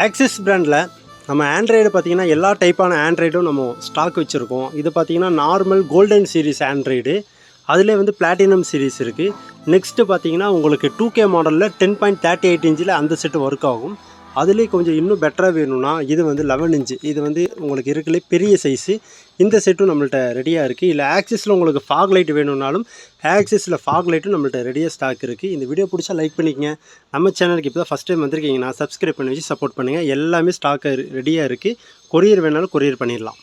Axis பிராண்டில் நம்ம Android பார்த்திங்கன்னா எல்லா டைப்பான ஆண்ட்ராய்டும் நம்ம ஸ்டாக் வச்சுருக்கோம். இது பார்த்திங்கன்னா நார்மல் கோல்டன் சீரிஸ் ஆண்ட்ராய்டு, அதிலே வந்து பிளாட்டினம் சீரிஸ் இருக்குது. நெக்ஸ்ட்டு பார்த்திங்கன்னா உங்களுக்கு 2K மாடலில் 10.38 இன்ச்சில் அந்த செட்டு ஒர்க் ஆகும். அதுலேயே கொஞ்சம் இன்னும் பெட்டராக வேணும்னா இது வந்து 11 இன்ச்சு, இது வந்து உங்களுக்கு இருக்கலே பெரிய சைஸு. இந்த செட்டும் நம்மள்ட்ட ரெடியாக இருக்குது. இல்லை ஆக்சிஸில் உங்களுக்கு ஃபாக் லைட் வேணும்னாலும் ஆக்சிஸில் ஃபாக் லைட்டும் நம்மள்ட்ட ரெடியாக ஸ்டாக் இருக்குது. இந்த வீடியோ பிடிச்சா லைக் பண்ணிக்கங்க. நம்ம சேனலுக்கு இப்போ தான் ஃபஸ்ட் டைம் வந்திருக்கீங்கன்னா சப்ஸ்கிரைப் பண்ணி வச்சு சப்போர்ட் பண்ணுங்கள். எல்லாமே ஸ்டாக் ரெடியாக இருக்குது. கொரியர் வேணாலும் கொரியர் பண்ணிடலாம்.